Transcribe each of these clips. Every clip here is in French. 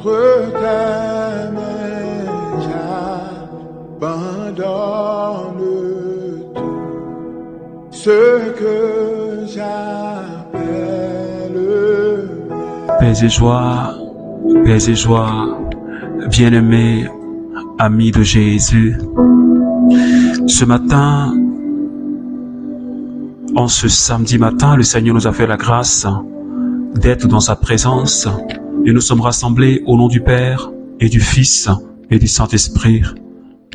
Entre tes mains, j'abandonne tout ce que j'appelle paix et joie, bien-aimés, amis de Jésus. Ce matin, en ce samedi matin, le Seigneur nous a fait la grâce d'être dans sa présence et nous sommes rassemblés au nom du Père et du Fils et du Saint-Esprit.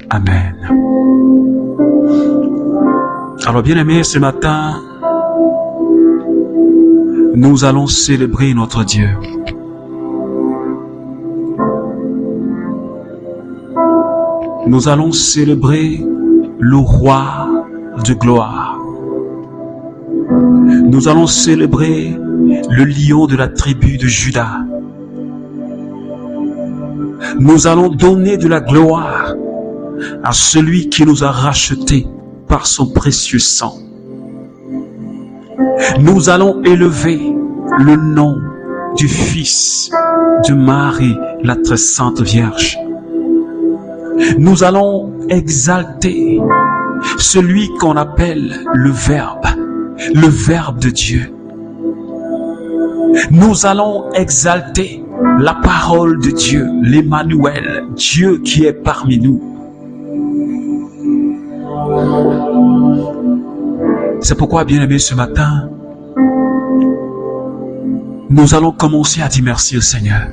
Amen. Alors, bien-aimés, ce matin, nous allons célébrer notre Dieu. Nous allons célébrer le roi de gloire. Nous allons célébrer le lion de la tribu de Juda. Nous allons donner de la gloire à celui qui nous a rachetés par son précieux sang. Nous allons élever le nom du Fils de Marie, la très sainte Vierge. Nous allons exalter celui qu'on appelle le Verbe de Dieu. Nous allons exalter la parole de Dieu, l'Emmanuel, Dieu qui est parmi nous. C'est pourquoi, bien-aimés, ce matin, nous allons commencer à dire merci au Seigneur.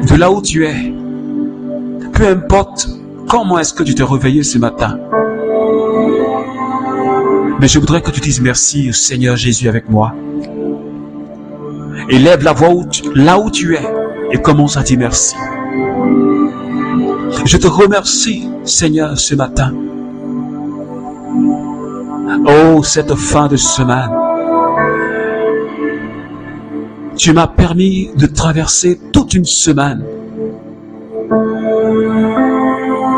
De là où tu es, peu importe comment est-ce que tu t'es réveillé ce matin, mais je voudrais que tu dises merci au Seigneur Jésus avec moi. Élève la voix là où tu es et commence à dire merci. Je te remercie, Seigneur, ce matin. Oh, cette fin de semaine, tu m'as permis de traverser toute une semaine.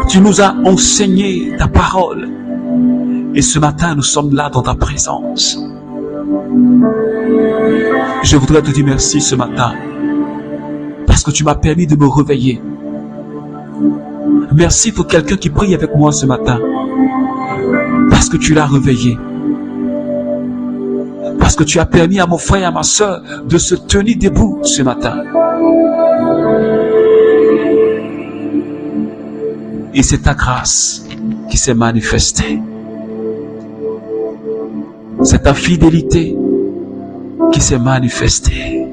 Tu nous as enseigné ta parole. Et ce matin, nous sommes là dans ta présence. Je voudrais te dire merci ce matin, parce que tu m'as permis de me réveiller. Merci pour quelqu'un qui prie avec moi ce matin, parce que tu l'as réveillé. Parce que tu as permis à mon frère et à ma soeur de se tenir debout ce matin. Et c'est ta grâce qui s'est manifestée. C'est ta fidélité qui s'est manifestée.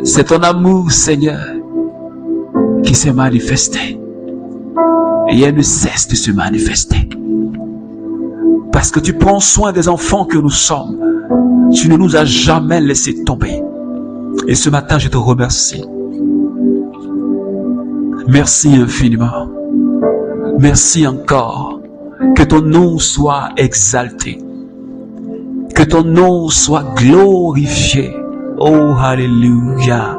C'est ton amour, Seigneur, qui s'est manifesté. Et elle ne cesse de se manifester. Parce que tu prends soin des enfants que nous sommes. Tu ne nous as jamais laissé tomber. Et ce matin, je te remercie. Merci infiniment. Merci encore. Que ton nom soit exalté. Que ton nom soit glorifié. Oh, alléluia.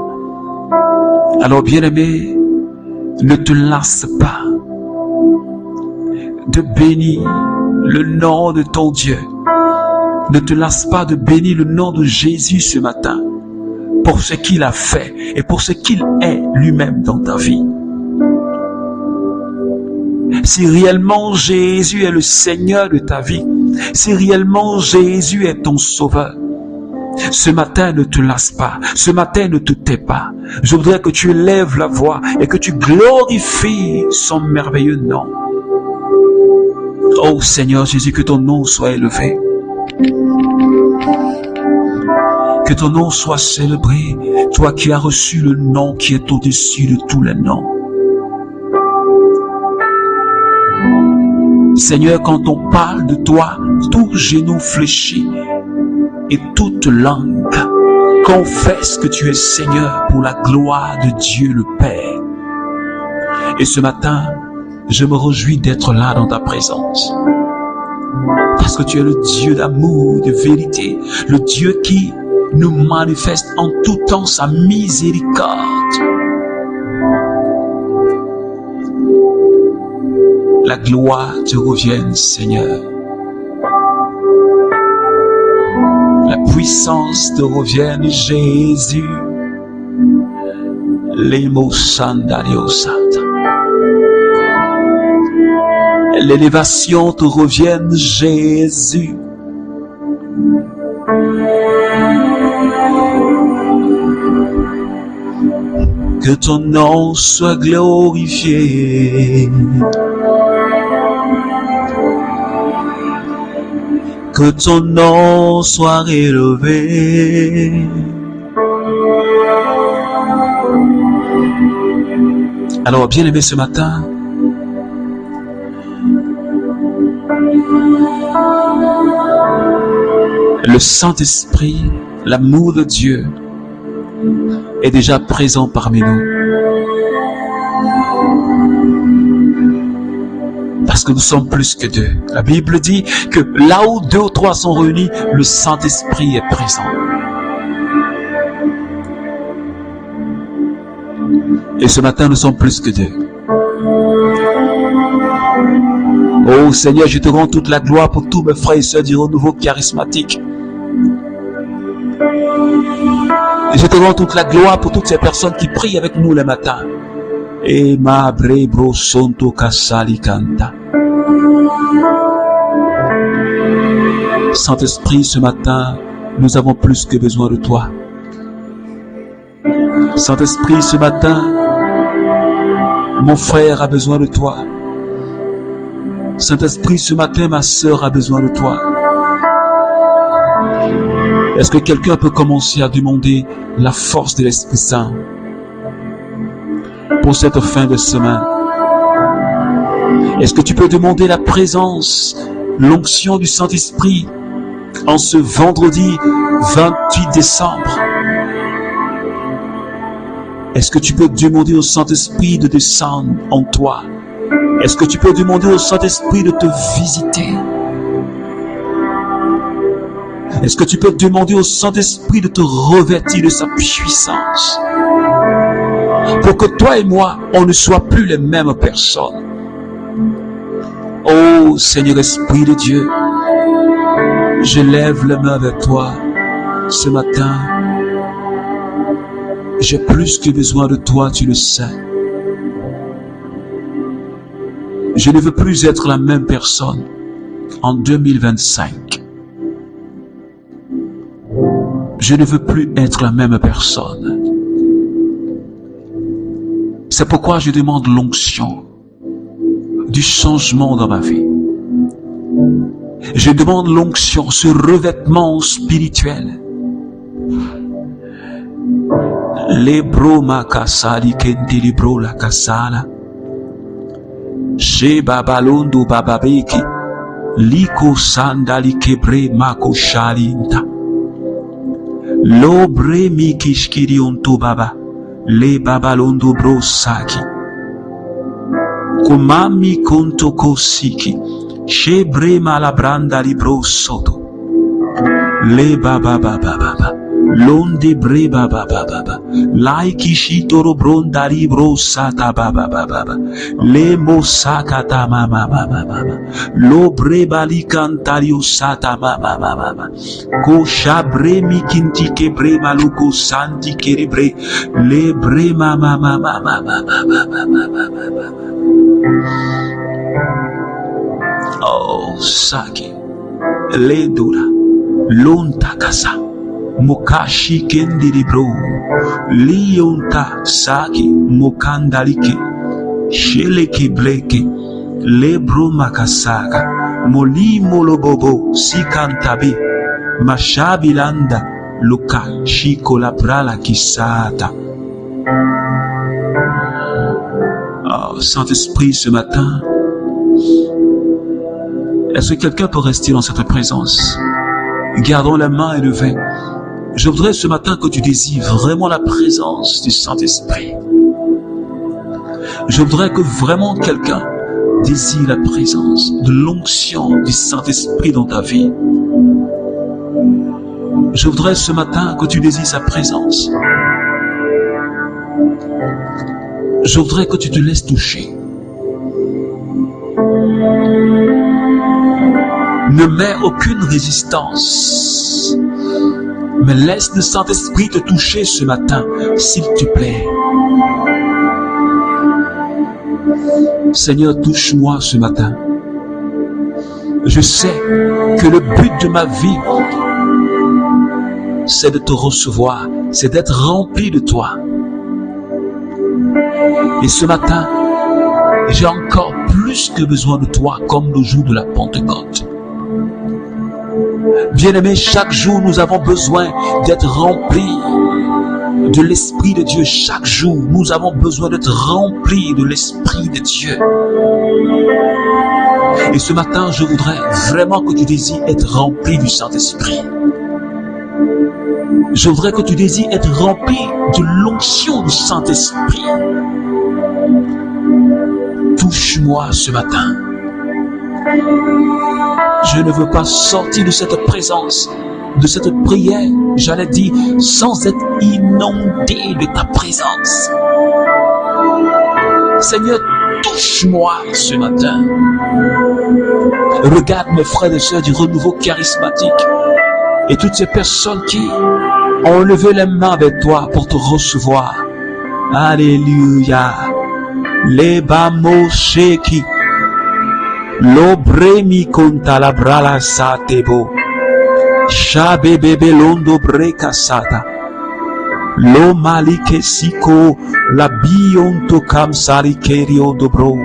Alors, bien-aimé, ne te lasse pas de bénir le nom de ton Dieu. Ne te lasse pas de bénir le nom de Jésus ce matin pour ce qu'il a fait et pour ce qu'il est lui-même dans ta vie. Si réellement Jésus est le Seigneur de ta vie, si réellement Jésus est ton sauveur, ce matin ne te lasse pas, ce matin ne te tais pas. Je voudrais que tu élèves la voix et que tu glorifies son merveilleux nom. Oh Seigneur Jésus, que ton nom soit élevé. Que ton nom soit célébré, toi qui as reçu le nom qui est au-dessus de tous les noms. Seigneur, quand on parle de toi, tout genou fléchit et toute langue confesse que tu es Seigneur pour la gloire de Dieu le Père. Et ce matin, je me réjouis d'être là dans ta présence. Parce que tu es le Dieu d'amour, de vérité, le Dieu qui nous manifeste en tout temps sa miséricorde. La gloire te revienne, Seigneur. La puissance te revienne, Jésus. L'élévation te revienne, Jésus. Que ton nom soit glorifié. Que ton nom soit élevé. Alors, bien-aimé, ce matin, le Saint-Esprit, l'amour de Dieu, est déjà présent parmi nous. Parce que nous sommes plus que deux. La Bible dit que là où 2 ou 3 sont réunis, le Saint-Esprit est présent. Et ce matin, nous sommes plus que 2. Oh Seigneur, je te rends toute la gloire pour tous mes frères et sœurs du renouveau charismatique. Et je te rends toute la gloire pour toutes ces personnes qui prient avec nous le matin. Et ma brebro sonto kasali kanta. Saint-Esprit, ce matin, nous avons plus que besoin de toi. Saint-Esprit, ce matin, mon frère a besoin de toi. Saint-Esprit, ce matin, ma sœur a besoin de toi. Est-ce que quelqu'un peut commencer à demander la force de l'Esprit Saint pour cette fin de semaine? Est-ce que tu peux demander la présence, l'onction du Saint-Esprit en ce vendredi 28 décembre? Est-ce que tu peux demander au Saint-Esprit de descendre en toi? Est-ce que tu peux demander au Saint-Esprit de te visiter? Est-ce que tu peux demander au Saint-Esprit de te revêtir de sa puissance? Pour que toi et moi, on ne soit plus les mêmes personnes. Oh Seigneur Esprit de Dieu, je lève les mains vers toi ce matin. J'ai plus que besoin de toi, tu le sais. Je ne veux plus être la même personne en 2025. Je ne veux plus être la même personne. C'est pourquoi je demande l'onction du changement dans ma vie. Je demande l'onction, ce revêtement spirituel. Lebro makasali kenti libro la kasala. She babalondo bababeki. Liko sandali kebre mako shalinta. Lobre mi kishkirionto baba. Le babalondo bro saki. Kumami konto kosiki. She bre malabranda libro soto. Le baba baba baba. Londe bre baba baba. Lai kishitoro bronda libro sata baba baba. Le mosaka ta mama baba. Lo bre bali cantario sata mama baba. Ko shabre mi kinti ke bre maluko santi kerebre. Le bre mama mama baba. Oh saki. Le dura. Lonta kasa. Mokashi kendiri bro, lionta saki mokandalike, sheleki bleke, lebro makasaka, moli molobobo sikantabi, mashabilanda, luka shiko la brala kisata. Oh, Saint-Esprit, ce matin, est-ce que quelqu'un peut rester dans cette présence? Gardons la main élevée. Je voudrais ce matin que tu désires vraiment la présence du Saint-Esprit. Je voudrais que vraiment quelqu'un désire la présence de l'onction du Saint-Esprit dans ta vie. Je voudrais ce matin que tu désires sa présence. Je voudrais que tu te laisses toucher. Ne mets aucune résistance. Mais laisse le Saint-Esprit te toucher ce matin, s'il te plaît. Seigneur, touche-moi ce matin. Je sais que le but de ma vie, c'est de te recevoir, c'est d'être rempli de toi. Et ce matin, j'ai encore plus que besoin de toi, comme le jour de la Pentecôte. Bien-aimés, chaque jour, nous avons besoin d'être remplis de l'Esprit de Dieu. Chaque jour, nous avons besoin d'être remplis de l'Esprit de Dieu. Et ce matin, je voudrais vraiment que tu désires être rempli du Saint-Esprit. Je voudrais que tu désires être rempli de l'onction du Saint-Esprit. Touche-moi ce matin. Je ne veux pas sortir de cette présence, de cette prière, j'allais dire, sans être inondé de ta présence. Seigneur, touche-moi ce matin. Regarde mes frères et sœurs du renouveau charismatique et toutes ces personnes qui ont levé les mains avec toi pour te recevoir. Alléluia. Les bamosheki. L'obremi conta la brala satebo. Shabe bebe londo breka sata. Lo malike siko la bionto kam sari kerio dobro.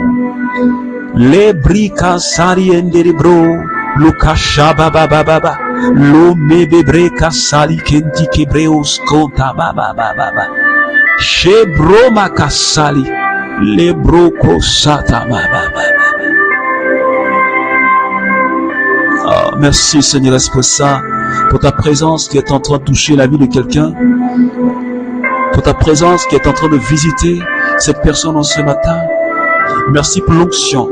Le brika sari endere bro. Lo kashaba baba baba. Lo mebe breka sari kenti kebreos konta baba baba. Shebro makasali. Le broko sata baba baba. Oh, merci Seigneur Esprit Saint pour ta présence qui est en train de toucher la vie de quelqu'un, pour ta présence qui est en train de visiter cette personne en ce matin. Merci pour l'onction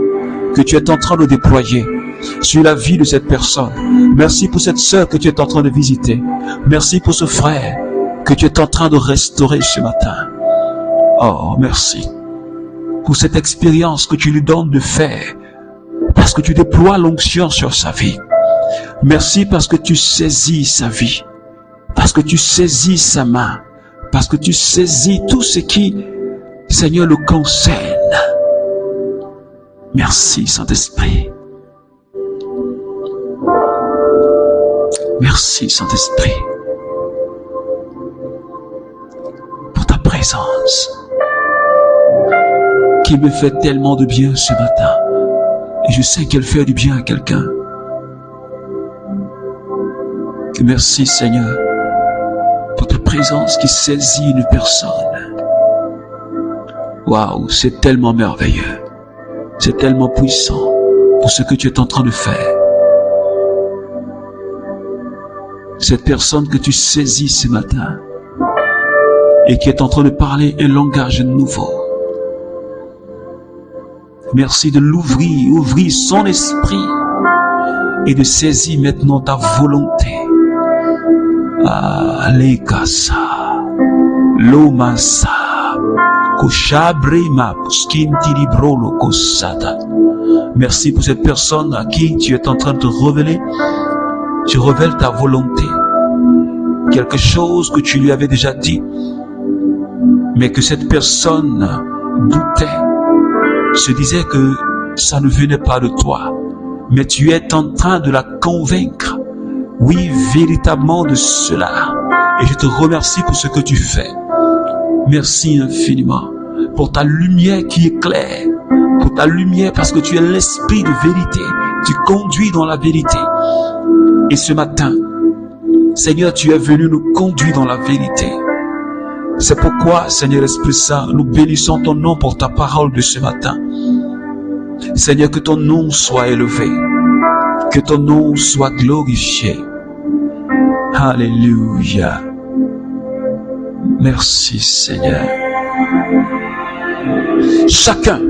que tu es en train de déployer sur la vie de cette personne. Merci pour cette sœur que tu es en train de visiter. Merci pour ce frère que tu es en train de restaurer ce matin. Oh, merci pour cette expérience que tu lui donnes de faire, parce que tu déploies l'onction sur sa vie. Merci parce que tu saisis sa vie, parce que tu saisis sa main, parce que tu saisis tout ce qui, Seigneur, le concerne. Merci Saint-Esprit. Merci Saint-Esprit pour ta présence qui me fait tellement de bien ce matin. Et je sais qu'elle fait du bien à quelqu'un. Merci Seigneur pour ta présence qui saisit une personne. Waouh, c'est tellement merveilleux. C'est tellement puissant pour ce que tu es en train de faire. Cette personne que tu saisis ce matin et qui est en train de parler un langage nouveau. Merci de ouvrir son esprit et de saisir maintenant ta volonté. Alekasa, Lomasa, Koshabrema, Skintilibrolo, Kosata. Merci pour cette personne à qui tu es en train de te révéler. Tu révèles ta volonté. Quelque chose que tu lui avais déjà dit, mais que cette personne doutait, se disait que ça ne venait pas de toi. Mais tu es en train de la convaincre. Oui, véritablement de cela. Et je te remercie pour ce que tu fais. Merci infiniment pour ta lumière qui éclaire. Pour ta lumière parce que tu es l'esprit de vérité. Tu conduis dans la vérité. Et ce matin, Seigneur, tu es venu nous conduire dans la vérité. C'est pourquoi, Seigneur Esprit Saint, nous bénissons ton nom pour ta parole de ce matin. Seigneur, que ton nom soit élevé. Que ton nom soit glorifié. Alléluia. Merci Seigneur. Chacun,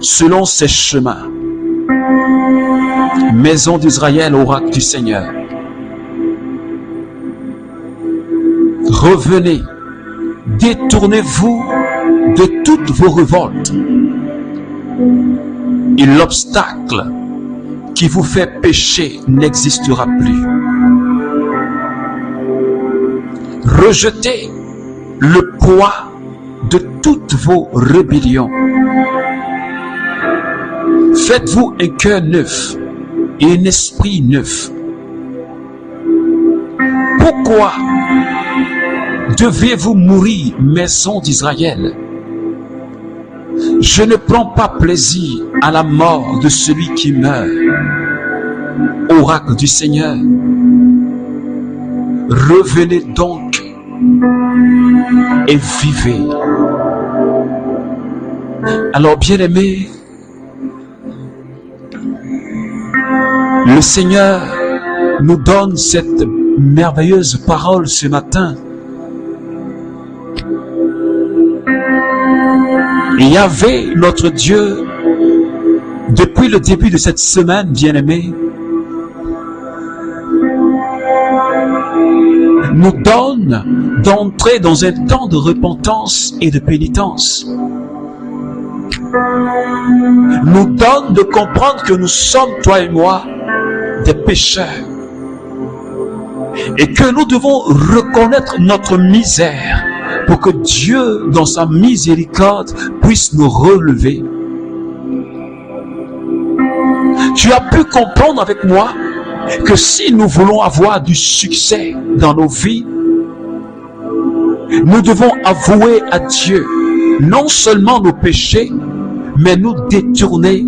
selon ses chemins, maison d'Israël, oracle du Seigneur, revenez, détournez-vous de toutes vos révoltes et l'obstacle qui vous fait pécher n'existera plus. Rejetez le poids de toutes vos rébellions. Faites-vous un cœur neuf et un esprit neuf. Pourquoi devez-vous mourir, maison d'Israël? Je ne prends pas plaisir à la mort de celui qui meurt. Oracle du Seigneur, revenez donc et vivez. Alors, bien-aimés, le Seigneur nous donne cette merveilleuse parole ce matin. Yahvé, notre Dieu, depuis le début de cette semaine, bien-aimés, nous donne d'entrer dans un temps de repentance et de pénitence. Nous donne de comprendre que nous sommes, toi et moi, des pécheurs. Et que nous devons reconnaître notre misère pour que Dieu, dans sa miséricorde, puisse nous relever. Tu as pu comprendre avec moi que si nous voulons avoir du succès dans nos vies, nous devons avouer à Dieu non seulement nos péchés, mais nous détourner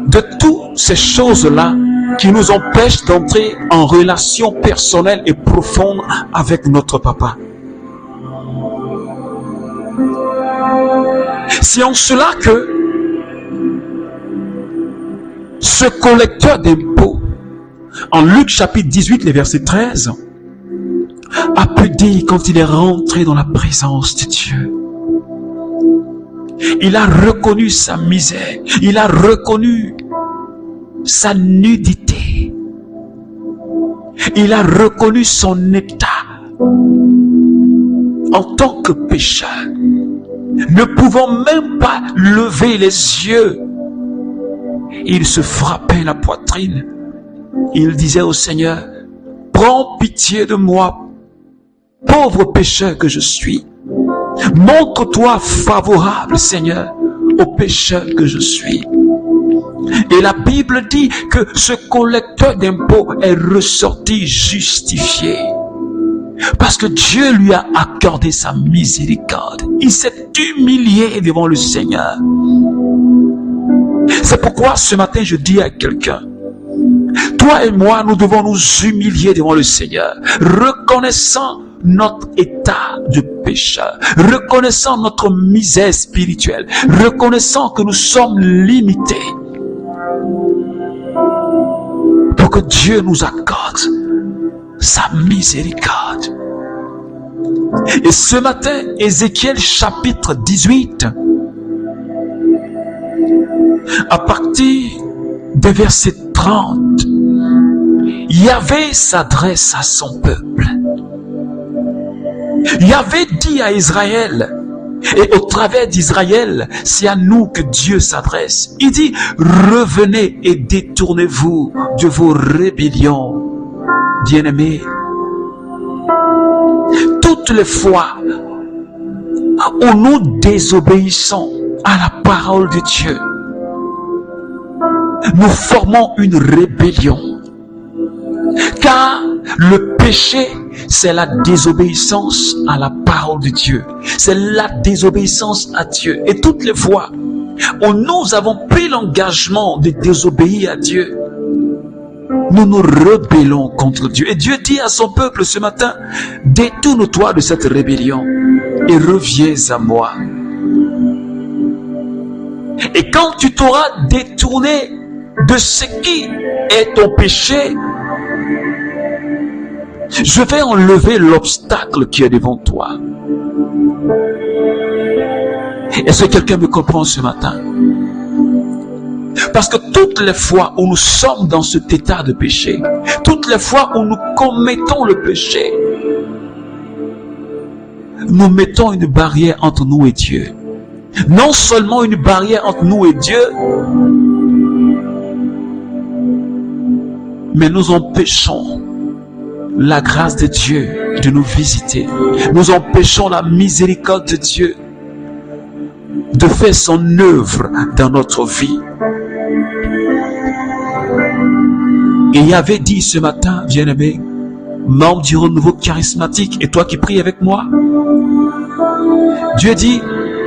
de toutes ces choses-là qui nous empêchent d'entrer en relation personnelle et profonde avec notre Papa. C'est en cela que ce collecteur d'impôts, en Luc chapitre 18, le verset 13, a pu dire quand il est rentré dans la présence de Dieu. Il a reconnu sa misère, il a reconnu sa nudité, il a reconnu son état en tant que pécheur, ne pouvant même pas lever les yeux. Il se frappait la poitrine. Il disait au Seigneur, prends pitié de moi, pauvre pécheur que je suis. Montre-toi favorable, Seigneur, au pécheur que je suis. Et la Bible dit que ce collecteur d'impôts est ressorti justifié. Parce que Dieu lui a accordé sa miséricorde. Il s'est humilié devant le Seigneur. C'est pourquoi ce matin je dis à quelqu'un, toi et moi, nous devons nous humilier devant le Seigneur, reconnaissant notre état de pécheur, reconnaissant notre misère spirituelle, reconnaissant que nous sommes limités, pour que Dieu nous accorde sa miséricorde. Et ce matin, Ézéchiel chapitre 18, à partir de verset 30, Yahvé s'adresse à son peuple. Yahvé dit à Israël, et au travers d'Israël, c'est à nous que Dieu s'adresse. Il dit, revenez et détournez-vous de vos rébellions. Bien-aimés, toutes les fois où nous désobéissons à la parole de Dieu, nous formons une rébellion. Car le péché, c'est la désobéissance à la parole de Dieu. C'est la désobéissance à Dieu. Et toutes les fois où nous avons pris l'engagement de désobéir à Dieu, nous nous rebellons contre Dieu. Et Dieu dit à son peuple ce matin, détourne-toi de cette rébellion et reviens à moi. Et quand tu t'auras détourné de ce qui est ton péché, je vais enlever l'obstacle qui est devant toi. Est-ce que quelqu'un me comprend ce matin? Parce que toutes les fois où nous sommes dans cet état de péché, toutes les fois où nous commettons le péché, nous mettons une barrière entre nous et Dieu. Non seulement une barrière entre nous et Dieu, mais nous empêchons la grâce de Dieu de nous visiter. Nous empêchons la miséricorde de Dieu de faire son œuvre dans notre vie. Et il avait dit ce matin, bien-aimé, membre du renouveau charismatique, et toi qui pries avec moi, Dieu dit,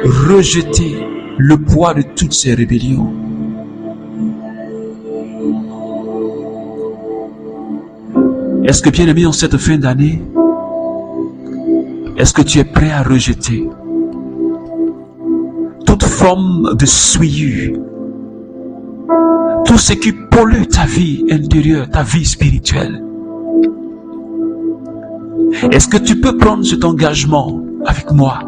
rejetez le poids de toutes ces rébellions. Est-ce que, bien-aimé, en cette fin d'année, est-ce que tu es prêt à rejeter toute forme de souillure, tout ce qui pollue ta vie intérieure, ta vie spirituelle? Est-ce que tu peux prendre cet engagement avec moi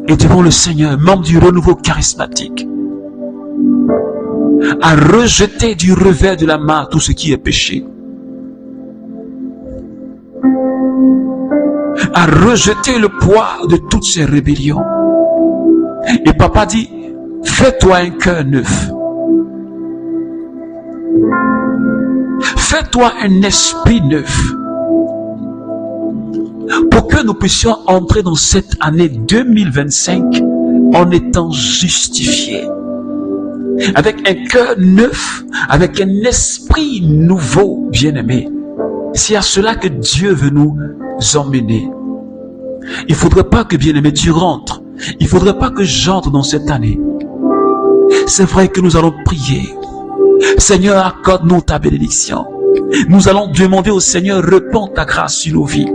et devant le Seigneur, membre du renouveau charismatique, à rejeter du revers de la main tout ce qui est péché, à rejeter le poids de toutes ces rébellions? Et papa dit, fais-toi un cœur neuf. Fais-toi un esprit neuf. Pour que nous puissions entrer dans cette année 2025 en étant justifiés. Avec un cœur neuf, avec un esprit nouveau, bien-aimé. C'est à cela que Dieu veut nous emmener. Il ne faudrait pas que, bien-aimé, tu rentres. Il ne faudrait pas que j'entre dans cette année. C'est vrai que nous allons prier. Seigneur, accorde-nous ta bénédiction. Nous allons demander au Seigneur, répands ta grâce sur nos vies.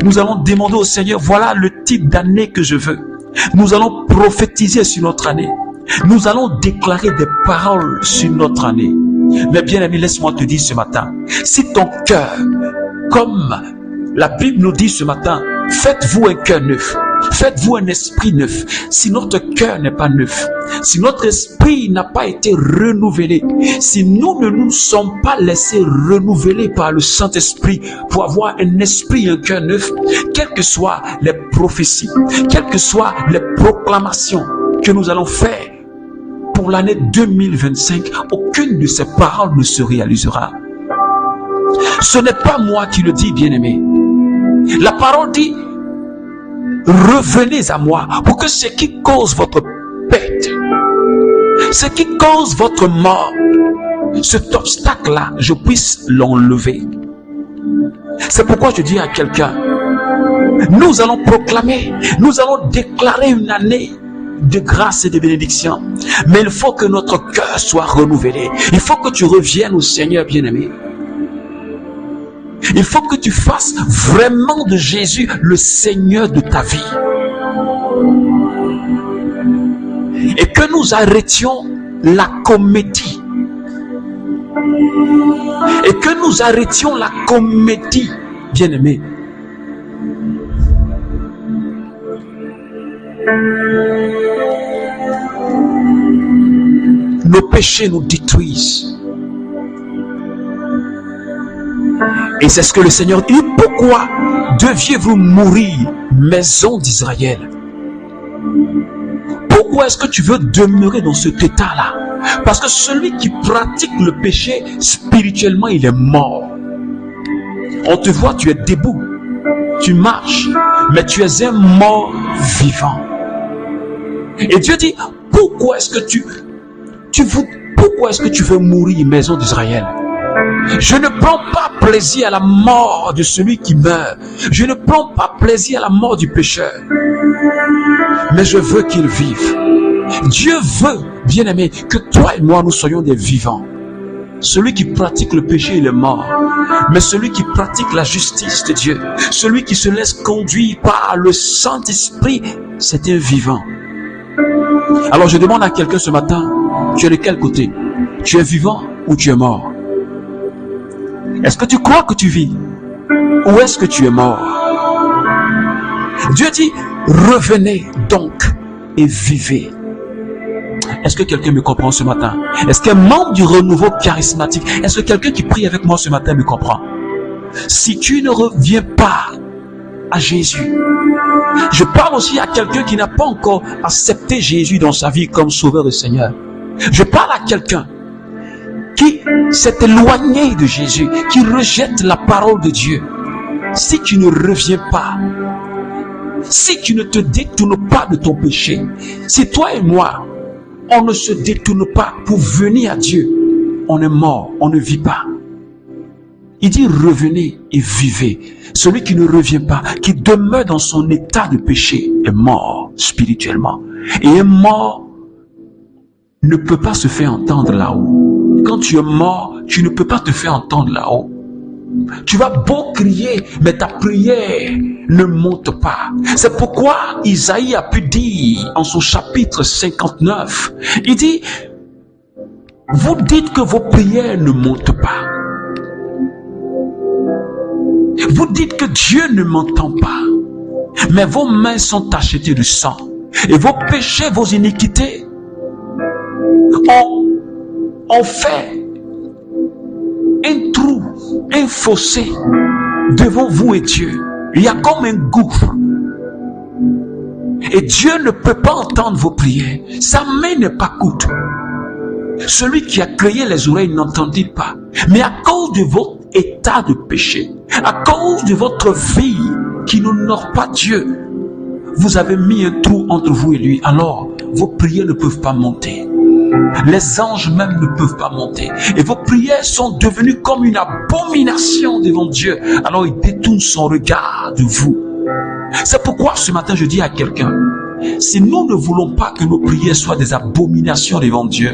Nous allons demander au Seigneur, voilà le type d'année que je veux. Nous allons prophétiser sur notre année. Nous allons déclarer des paroles sur notre année. Mais bien aimé, laisse-moi te dire ce matin, si ton cœur, comme la Bible nous dit ce matin, faites-vous un cœur neuf. Faites-vous un esprit neuf. Si notre cœur n'est pas neuf, si notre esprit n'a pas été renouvelé, si nous ne nous sommes pas laissés renouveler par le Saint-Esprit pour avoir un esprit, un cœur neuf, quelles que soient les prophéties, quelles que soient les proclamations que nous allons faire pour l'année 2025, aucune de ces paroles ne se réalisera. Ce n'est pas moi qui le dis, bien-aimé. La parole dit, revenez à moi pour que ce qui cause votre perte, ce qui cause votre mort, cet obstacle-là, je puisse l'enlever. C'est pourquoi je dis à quelqu'un, nous allons proclamer, nous allons déclarer une année de grâce et de bénédiction. Mais il faut que notre cœur soit renouvelé. Il faut que tu reviennes au Seigneur, bien-aimé. Il faut que tu fasses vraiment de Jésus le Seigneur de ta vie. Et que nous arrêtions la comédie. Et que nous arrêtions la comédie, bien-aimé. Nos péchés nous détruisent. Et c'est ce que le Seigneur dit. Pourquoi deviez-vous mourir, maison d'Israël? Pourquoi est-ce que tu veux demeurer dans cet état-là? Parce que celui qui pratique le péché, spirituellement, il est mort. On te voit, tu es debout, tu marches, mais tu es un mort vivant. Et Dieu dit, pourquoi est-ce que pourquoi est-ce que tu veux mourir, maison d'Israël? Je ne prends pas plaisir à la mort de celui qui meurt. Je ne prends pas plaisir à la mort du pécheur. Mais je veux qu'il vive. Dieu veut, bien-aimé, que toi et moi, nous soyons des vivants. Celui qui pratique le péché, il est mort. Mais celui qui pratique la justice de Dieu, celui qui se laisse conduire par le Saint-Esprit, c'est un vivant. Alors je demande à quelqu'un ce matin, tu es de quel côté? Tu es vivant ou tu es mort? Est-ce que tu crois que tu vis? Ou est-ce que tu es mort? Dieu dit, revenez donc et vivez. Est-ce que quelqu'un me comprend ce matin? Est-ce qu'un membre du renouveau charismatique, est-ce que quelqu'un qui prie avec moi ce matin me comprend? Si tu ne reviens pas à Jésus, je parle aussi à quelqu'un qui n'a pas encore accepté Jésus dans sa vie comme sauveur et Seigneur. Je parle à quelqu'un qui s'est éloigné de Jésus, qui rejette la parole de Dieu, si tu ne reviens pas, si tu ne te détournes pas de ton péché, si toi et moi, on ne se détourne pas pour venir à Dieu, on est mort, on ne vit pas. Il dit revenez et vivez. Celui qui ne revient pas, qui demeure dans son état de péché, est mort spirituellement. Et un mort ne peut pas se faire entendre là-haut. Quand tu es mort, tu ne peux pas te faire entendre là-haut. Tu vas beau crier, mais ta prière ne monte pas. C'est pourquoi Isaïe a pu dire en son chapitre 59, il dit, vous dites que vos prières ne montent pas. Vous dites que Dieu ne m'entend pas, mais vos mains sont tachetées de sang, et vos péchés, vos iniquités ont fait un trou, un fossé devant vous et Dieu. Il y a comme un gouffre. Et Dieu ne peut pas entendre vos prières. Sa main n'est pas courte. Celui qui a créé les oreilles n'entendit pas. Mais à cause de votre état de péché, à cause de votre vie qui n'honore pas Dieu, vous avez mis un trou entre vous et lui. Alors, vos prières ne peuvent pas monter. Les anges même ne peuvent pas monter. Et vos prières sont devenues comme une abomination devant Dieu. Alors, il détourne son regard de vous. C'est pourquoi ce matin, je dis à quelqu'un, si nous ne voulons pas que nos prières soient des abominations devant Dieu,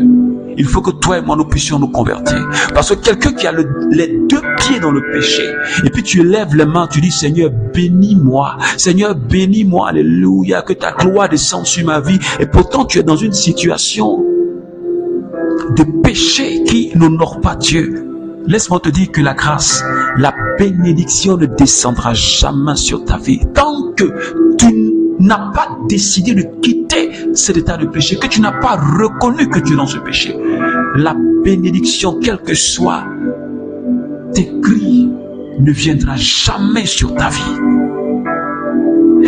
il faut que toi et moi, nous puissions nous convertir. Parce que quelqu'un qui a les deux pieds dans le péché, et puis tu lèves les mains, tu dis, Seigneur, bénis-moi. Seigneur, bénis-moi. Alléluia. Que ta gloire descende sur ma vie. Et pourtant, tu es dans une situation de péché qui n'honore pas Dieu. Laisse-moi te dire que la grâce, la bénédiction ne descendra jamais sur ta vie. Tant que tu n'as pas décidé de quitter cet état de péché, que tu n'as pas reconnu que tu es dans ce péché, la bénédiction, quel que soit tes cris, ne viendra jamais sur ta vie.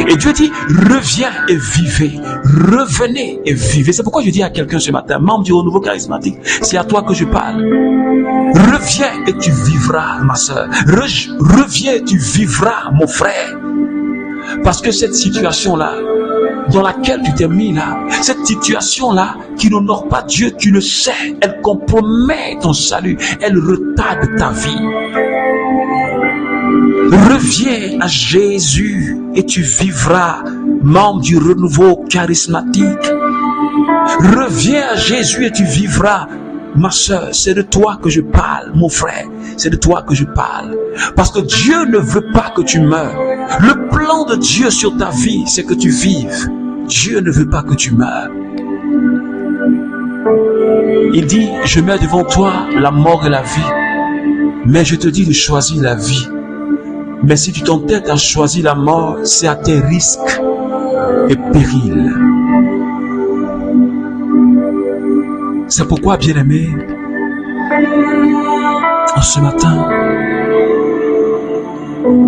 Et Dieu dit, reviens et vivez. Revenez et vivez. C'est pourquoi je dis à quelqu'un ce matin, membre du renouveau charismatique, c'est à toi que je parle. Reviens et tu vivras, ma soeur. Reviens et tu vivras, mon frère. Parce que cette situation-là, dans laquelle tu t'es mis là, cette situation-là qui n'honore pas Dieu, tu le sais, elle compromet ton salut, elle retarde ta vie. Reviens à Jésus et tu vivras, membre du renouveau charismatique. Reviens à Jésus et tu vivras. Ma soeur, c'est de toi que je parle, mon frère, c'est de toi que je parle. Parce que Dieu ne veut pas que tu meurs. Le plan de Dieu sur ta vie, c'est que tu vives. Dieu ne veut pas que tu meurs. Il dit, je mets devant toi la mort et la vie, mais je te dis de choisir la vie. Mais si tu t'entêtes à choisir la mort, c'est à tes risques et périls. C'est pourquoi, bien-aimé, en ce matin,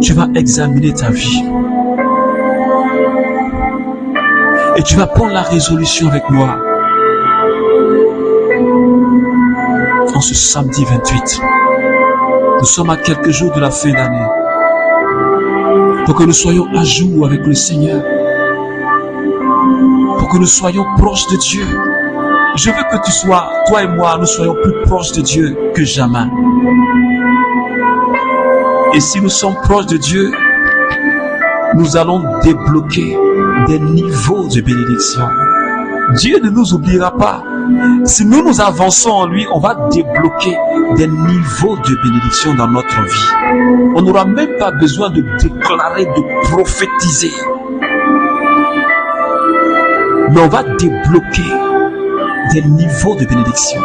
tu vas examiner ta vie. Et tu vas prendre la résolution avec moi. En ce samedi 28, nous sommes à quelques jours de la fin d'année. Pour que nous soyons à jour avec le Seigneur. Pour que nous soyons proches de Dieu. Je veux que tu sois, toi et moi, nous soyons plus proches de Dieu que jamais. Et si nous sommes proches de Dieu, nous allons débloquer des niveaux de bénédiction. Dieu ne nous oubliera pas. Si nous avançons en lui, on va débloquer des niveaux de bénédiction dans notre vie. On n'aura même pas besoin de déclarer, de prophétiser. Mais on va débloquer des niveaux de bénédiction.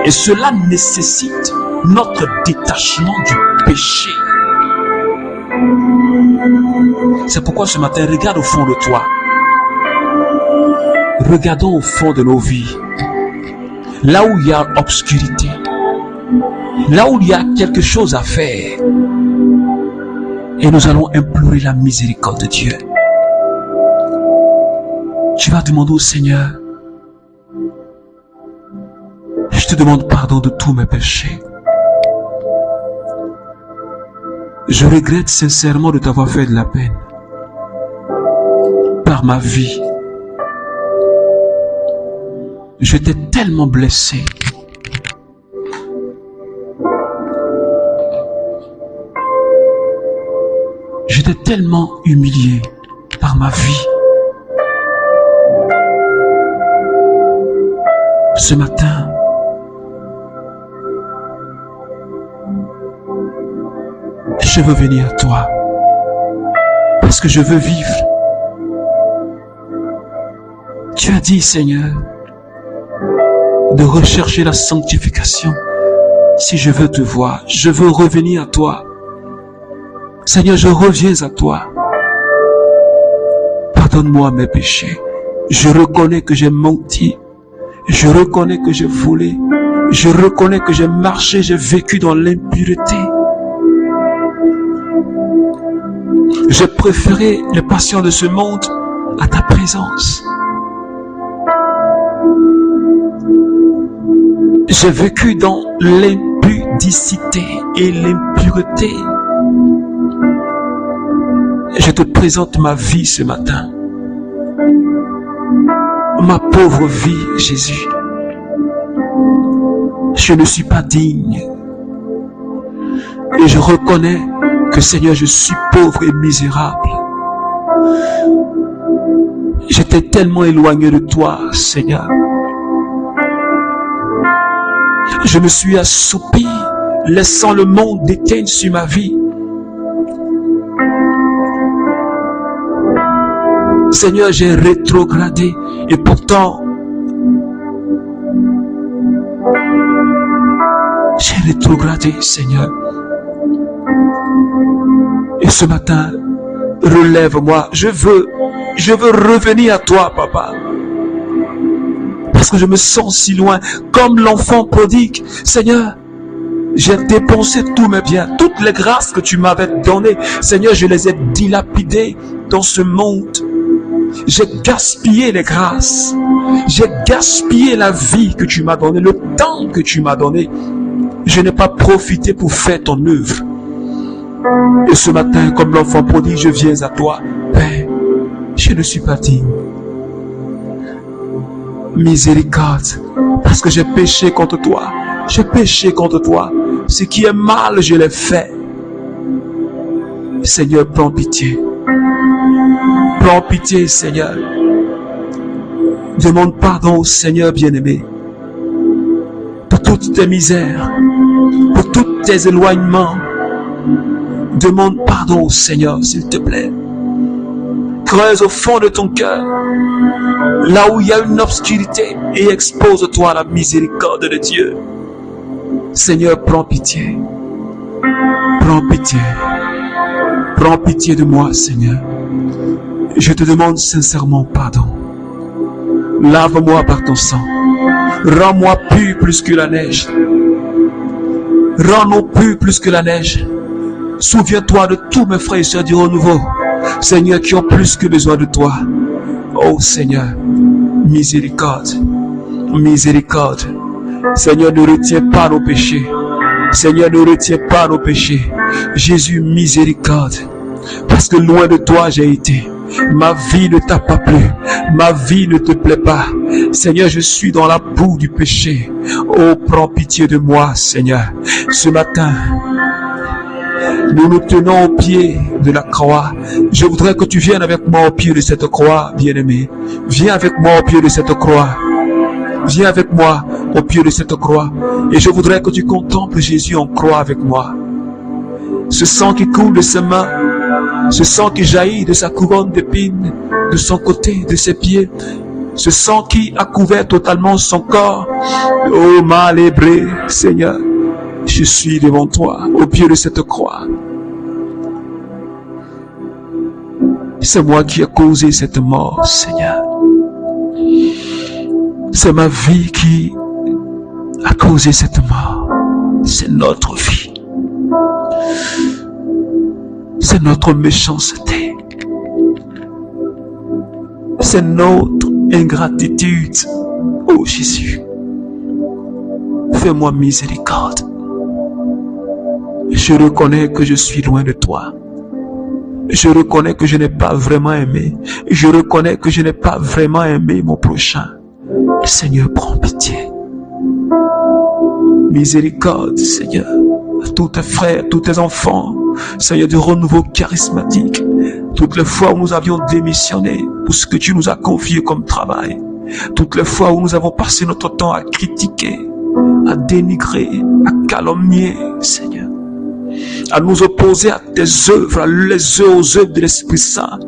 Et cela nécessite notre détachement du péché. C'est pourquoi ce matin, regarde au fond de toi. Regardons au fond de nos vies. Là où il y a obscurité. Là où il y a quelque chose à faire. Et nous allons implorer la miséricorde de Dieu. Tu vas demander au Seigneur, je te demande pardon de tous mes péchés. Je regrette sincèrement de t'avoir fait de la peine par ma vie. Je t'ai tellement blessé. Je t'ai tellement humilié par ma vie. Ce matin, je veux venir à toi parce que je veux vivre. Tu as dit, Seigneur, de rechercher la sanctification. Si je veux te voir, je veux revenir à toi. Seigneur, je reviens à toi. Pardonne-moi mes péchés. Je reconnais que j'ai menti. Je reconnais que j'ai volé. Je reconnais que j'ai marché, j'ai vécu dans l'impureté. J'ai préféré les passions de ce monde à ta présence. J'ai vécu dans l'impudicité et l'impureté. Je te présente ma vie ce matin. Ma pauvre vie, Jésus. Je ne suis pas digne. Et je reconnais que, Seigneur, je suis pauvre et misérable. J'étais tellement éloigné de toi, Seigneur. Je me suis assoupi, laissant le monde déteindre sur ma vie. Seigneur, j'ai rétrogradé et pourtant, j'ai rétrogradé, Seigneur. Et ce matin, relève-moi. Je veux revenir à toi, Papa. Parce que je me sens si loin, comme l'enfant prodigue. Seigneur, j'ai dépensé tous mes biens, toutes les grâces que tu m'avais données. Seigneur, je les ai dilapidées dans ce monde. J'ai gaspillé les grâces. J'ai gaspillé la vie que tu m'as donnée, le temps que tu m'as donné. Je n'ai pas profité pour faire ton œuvre. Et ce matin, comme l'enfant prodigue, je viens à toi. Père, je ne suis pas digne. Miséricorde, parce que j'ai péché contre toi. J'ai péché contre toi. Ce qui est mal, je l'ai fait. Seigneur, prends pitié. Prends pitié, Seigneur. Demande pardon au Seigneur bien-aimé pour toutes tes misères, pour tous tes éloignements. Demande pardon au Seigneur, s'il te plaît. Creuse au fond de ton cœur, là où il y a une obscurité, et expose-toi à la miséricorde de Dieu. Seigneur, prends pitié. Prends pitié. Prends pitié de moi, Seigneur. Je te demande sincèrement pardon. Lave-moi par ton sang. Rends-moi pur plus que la neige. Rends-nous purs plus que la neige. Souviens-toi de tous mes frères et sœurs du renouveau, Seigneur, qui ont plus que besoin de toi. Oh Seigneur, miséricorde, miséricorde. Seigneur, ne retiens pas nos péchés. Seigneur, ne retiens pas nos péchés. Jésus, miséricorde. Parce que loin de toi j'ai été. Ma vie ne t'a pas plu. Ma vie ne te plaît pas. Seigneur, je suis dans la boue du péché. Oh, prends pitié de moi, Seigneur. Ce matin, nous nous tenons au pied de la croix. Je voudrais que tu viennes avec moi au pied de cette croix, bien-aimé. Viens avec moi au pied de cette croix. Viens avec moi au pied de cette croix. Et je voudrais que tu contemples Jésus en croix avec moi. Ce sang qui coule de ses mains, ce sang qui jaillit de sa couronne d'épines, de son côté, de ses pieds, ce sang qui a couvert totalement son corps. Oh, malhébré, Seigneur, je suis devant toi, au pied de cette croix. C'est moi qui ai causé cette mort, Seigneur. C'est ma vie qui a causé cette mort. C'est notre vie. C'est notre méchanceté. C'est notre ingratitude. Oh Jésus, fais-moi miséricorde. Je reconnais que je suis loin de toi. Je reconnais que je n'ai pas vraiment aimé. Je reconnais que je n'ai pas vraiment aimé mon prochain. Seigneur, prends pitié. Miséricorde, Seigneur, à tous tes frères, tous tes enfants, Seigneur, du renouveau charismatique. Toutes les fois où nous avions démissionné pour ce que tu nous as confié comme travail. Toutes les fois où nous avons passé notre temps à critiquer, à dénigrer, à calomnier, Seigneur, à nous opposer à tes œuvres, aux œuvres de l'Esprit Saint.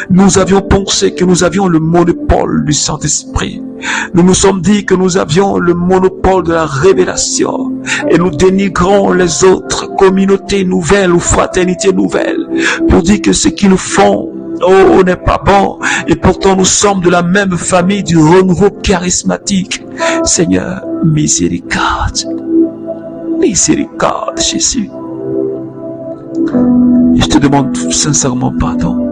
Nous avions pensé que nous avions le monopole du Saint-Esprit. Nous nous sommes dit que nous avions le monopole de la révélation. Et nous dénigrons les autres communautés nouvelles ou fraternités nouvelles pour dire que ce qu'ils font, oh, n'est pas bon. Et pourtant nous sommes de la même famille du renouveau charismatique. Seigneur, miséricorde. Miséricorde, Jésus. Je te demande sincèrement pardon.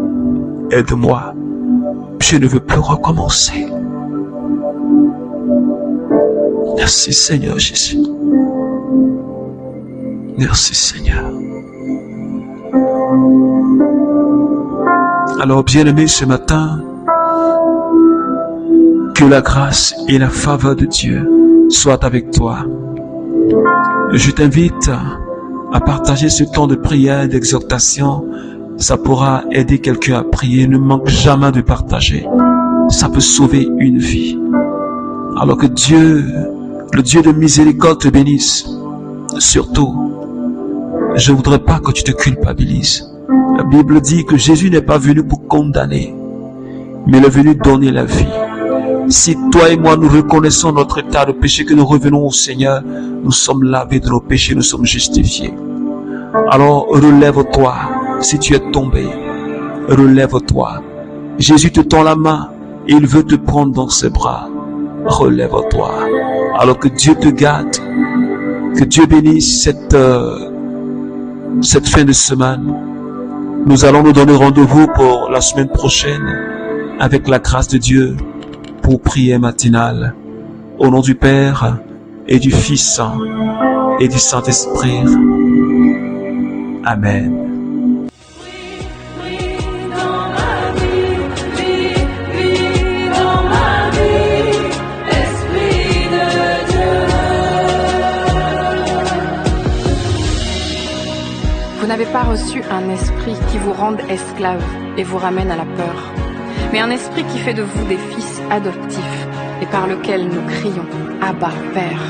Aide-moi. Je ne veux plus recommencer. Merci Seigneur Jésus. Merci Seigneur. Alors bien-aimé, ce matin, que la grâce et la faveur de Dieu soient avec toi. Je t'invite à partager ce temps de prière, d'exhortation. Ça pourra aider quelqu'un à prier. Ne manque jamais de partager. Ça peut sauver une vie. Alors que Dieu, le Dieu de miséricorde, te bénisse. Surtout, je ne voudrais pas que tu te culpabilises. La Bible dit que Jésus n'est pas venu pour condamner, mais il est venu donner la vie. Si toi et moi nous reconnaissons notre état de péché, que nous revenons au Seigneur, nous sommes lavés de nos péchés, nous sommes justifiés. Alors relève-toi. Si tu es tombé, relève-toi. Jésus te tend la main et il veut te prendre dans ses bras. Relève-toi. Alors que Dieu te garde, que Dieu bénisse cette fin de semaine. Nous allons nous donner rendez-vous pour la semaine prochaine avec la grâce de Dieu pour prière matinale. Au nom du Père et du Fils et du Saint-Esprit. Amen. Vous n'avez pas reçu un esprit qui vous rende esclave et vous ramène à la peur, mais un esprit qui fait de vous des fils adoptifs et par lequel nous crions « Abba, Père ».